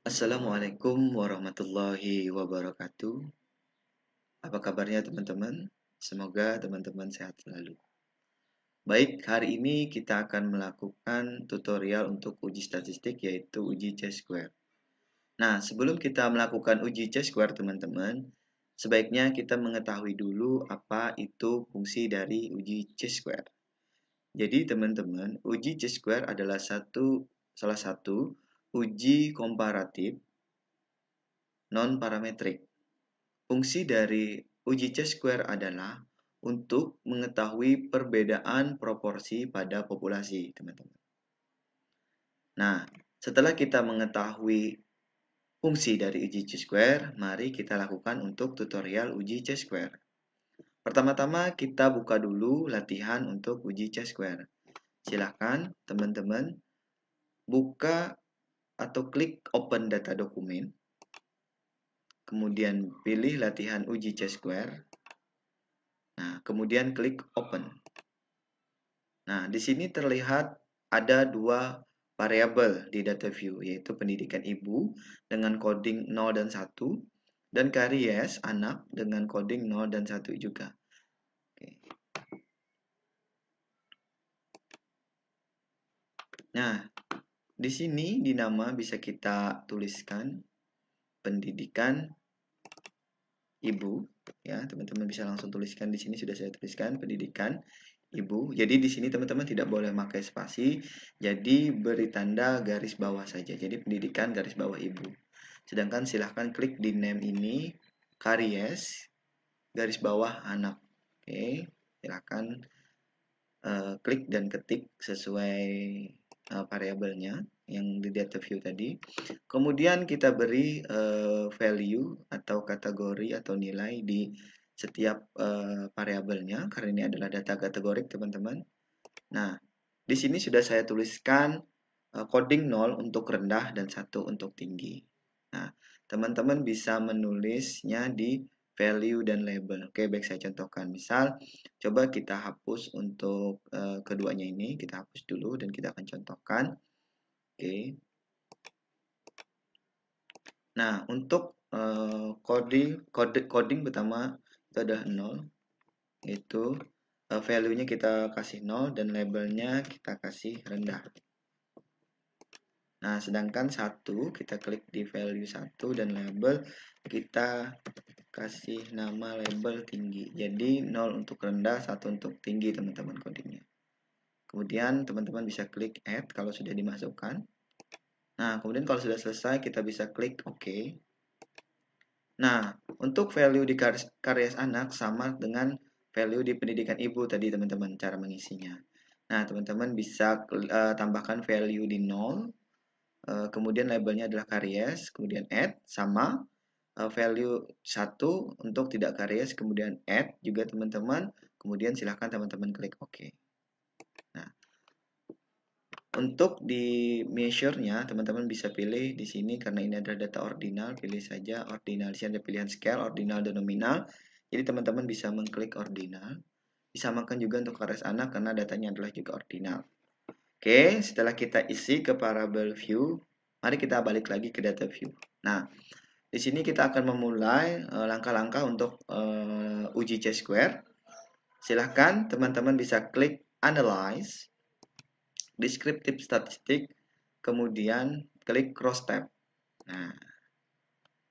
Assalamualaikum warahmatullahi wabarakatuh. Apa kabarnya teman-teman? Semoga teman-teman sehat selalu. Baik, hari ini kita akan melakukan tutorial untuk uji statistik yaitu uji C-square. Nah, sebelum kita melakukan uji C-square teman-teman, sebaiknya kita mengetahui dulu apa itu fungsi dari uji C-square. Jadi teman-teman, uji C-square adalah salah satu uji komparatif non-parametrik. Fungsi dari uji C-square adalah untuk mengetahui perbedaan proporsi pada populasi, teman-teman. Nah, setelah kita mengetahui fungsi dari uji C-square, mari kita lakukan untuk tutorial uji C-square. Pertama-tama kita buka dulu latihan untuk uji C-square. Silahkan teman-teman buka atau klik open data dokumen. Kemudian pilih latihan uji C-square. Nah, kemudian klik open. Nah, di sini terlihat ada dua variabel di data view, yaitu pendidikan ibu dengan coding 0 dan 1, dan karies anak dengan coding 0 dan 1 juga. Oke. Nah, di sini di nama bisa kita tuliskan pendidikan ibu, ya, teman-teman bisa langsung tuliskan di sini sudah saya tuliskan pendidikan ibu. Jadi di sini teman-teman tidak boleh pakai spasi, jadi beri tanda garis bawah saja. Jadi pendidikan garis bawah ibu. Sedangkan silahkan klik di name ini karies garis bawah anak. Oke, silahkan klik dan ketik sesuai variabelnya yang di data view tadi. Kemudian kita beri value atau kategori atau nilai di setiap variabelnya karena ini adalah data kategorik teman-teman. Nah, di sini sudah saya tuliskan coding 0 untuk rendah dan 1 untuk tinggi. Nah, teman-teman bisa menulisnya di value dan label. Oke, baik saya contohkan. Misal, coba kita hapus untuk keduanya ini. Kita hapus dulu dan kita akan contohkan. Oke. Nah, untuk coding pertama itu ada 0, yaitu value-nya kita kasih 0 dan labelnya kita kasih rendah. Nah, sedangkan 1 kita klik di value 1 dan label kita kasih nama label tinggi. Jadi 0 untuk rendah, 1 untuk tinggi teman-teman codingnya. Kemudian teman-teman bisa klik add kalau sudah dimasukkan. Nah, kemudian kalau sudah selesai kita bisa klik OK. Nah, untuk value di karies anak sama dengan value di pendidikan ibu tadi teman-teman cara mengisinya. Nah, teman-teman bisa tambahkan value di 0, kemudian labelnya adalah karies, kemudian add sama value 1 untuk tidak karies, kemudian add juga teman-teman, kemudian silahkan teman-teman klik OK. Nah, untuk di measure-nya, teman-teman bisa pilih di sini karena ini adalah data ordinal, pilih saja ordinal. Di sini ada pilihan scale, ordinal, dan nominal. Jadi teman-teman bisa mengklik ordinal. Disamakan juga untuk karies anak karena datanya adalah juga ordinal. Oke, setelah kita isi ke variable view, mari kita balik lagi ke data view. Nah, di sini kita akan memulai langkah-langkah untuk uji C-square. Silahkan teman-teman bisa klik analyze, descriptive statistik, kemudian klik cross tab.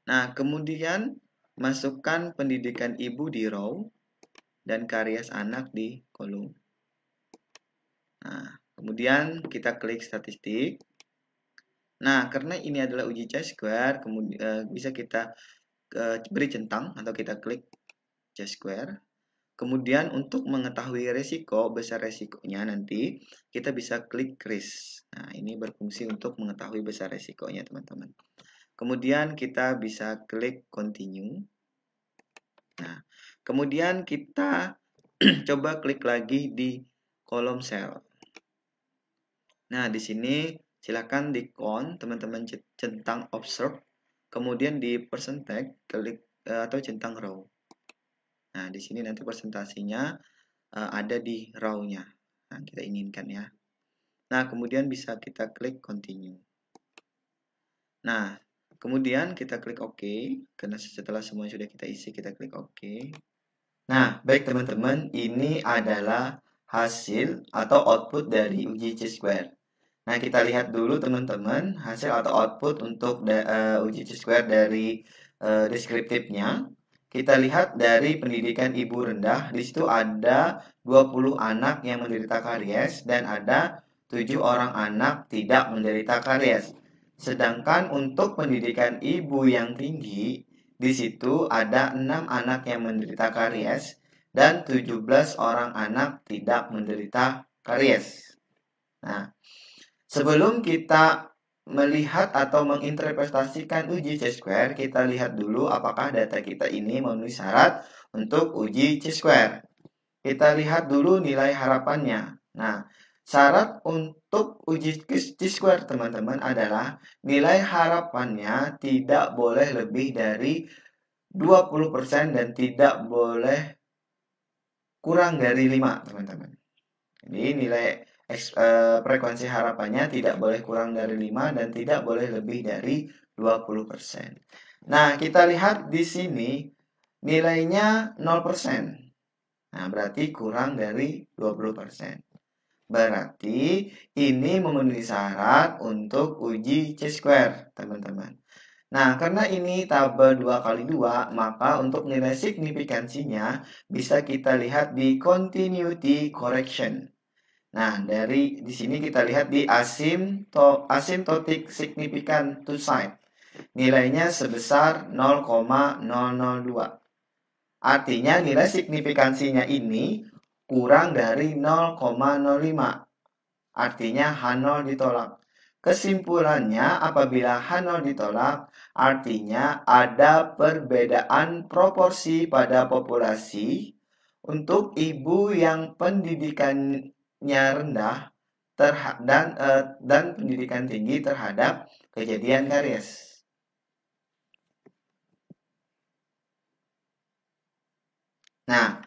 Nah, kemudian masukkan pendidikan ibu di row dan karies anak di kolom. Nah, kemudian kita klik statistik. Nah, karena ini adalah uji C-square, kemudian bisa kita beri centang atau kita klik C-square. Kemudian untuk mengetahui resiko, besar resikonya nanti kita bisa klik RIS. Nah, ini berfungsi untuk mengetahui besar resikonya teman-teman. Kemudian kita bisa klik continue. Nah, kemudian kita coba klik lagi di kolom sel. Nah, di sini silakan di count, teman-teman centang observe. Kemudian di percentage klik atau centang row. Nah, di sini nanti presentasinya ada di row-nya. Nah, kita inginkan ya. Nah, kemudian bisa kita klik continue. Nah, Kemudian kita klik OK, karena setelah semua sudah kita isi, kita klik OK. Nah, baik teman-teman, ini adalah hasil atau output dari uji C-square. Nah, kita lihat dulu teman-teman, hasil atau output untuk uji C-square dari deskriptifnya. Kita lihat dari pendidikan ibu rendah, di situ ada 20 anak yang menderita karies dan ada 7 orang anak tidak menderita karies. Sedangkan untuk pendidikan ibu yang tinggi, di situ ada 6 anak yang menderita karies dan 17 orang anak tidak menderita karies. Nah, sebelum kita melihat atau menginterpretasikan uji C-square, kita lihat dulu apakah data kita ini memenuhi syarat untuk uji C-square. Kita lihat dulu nilai harapannya. Nah, syarat untuk uji C-square teman-teman adalah nilai harapannya tidak boleh lebih dari 20% dan tidak boleh kurang dari 5, teman-teman. Jadi nilai frekuensi harapannya tidak boleh kurang dari 5 dan tidak boleh lebih dari 20%. Nah, kita lihat di sini nilainya 0%. Nah, berarti kurang dari 20%. Berarti ini memenuhi syarat untuk uji C-square, teman-teman. Nah, karena ini tabel 2x2, maka untuk nilai signifikansinya bisa kita lihat di continuity correction. Nah, dari di sini kita lihat di asymptotic significant to sign. Nilainya sebesar 0,002. Artinya nilai signifikansinya ini kurang dari 0,05. Artinya H0 ditolak. Kesimpulannya, apabila H0 ditolak, artinya ada perbedaan proporsi pada populasi untuk ibu yang pendidikannya rendah dan pendidikan tinggi terhadap kejadian karies. Nah,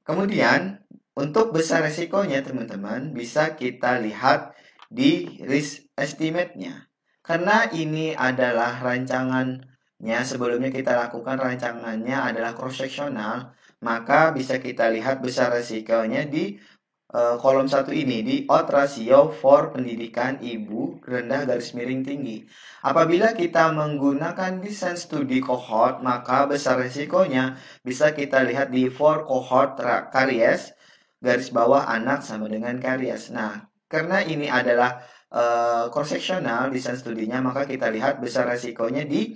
kemudian untuk besar resikonya teman-teman bisa kita lihat di risk estimate-nya. Karena ini adalah rancangannya, sebelumnya kita lakukan rancangannya adalah cross-sectional, maka bisa kita lihat besar resikonya di kolom 1 ini, di odds ratio for pendidikan ibu rendah garis miring tinggi. Apabila kita menggunakan desain studi cohort, maka besar resikonya bisa kita lihat di for cohort karies, garis bawah anak sama dengan karies. Nah, karena ini adalah cross-sectional desain studinya, maka kita lihat besar resikonya di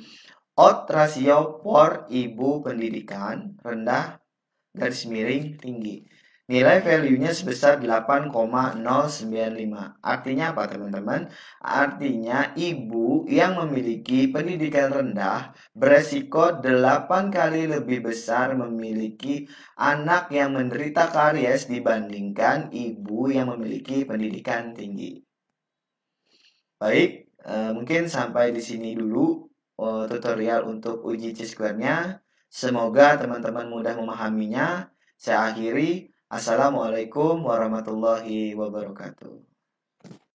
odds ratio for ibu pendidikan rendah garis miring tinggi. Nilai value-nya sebesar 8,095. Artinya apa teman-teman? Artinya ibu yang memiliki pendidikan rendah beresiko 8 kali lebih besar memiliki anak yang menderita karies dibandingkan ibu yang memiliki pendidikan tinggi. Baik, mungkin sampai di sini dulu tutorial untuk uji C-square-nya. Semoga teman-teman mudah memahaminya. Saya akhiri. Assalamualaikum warahmatullahi wabarakatuh.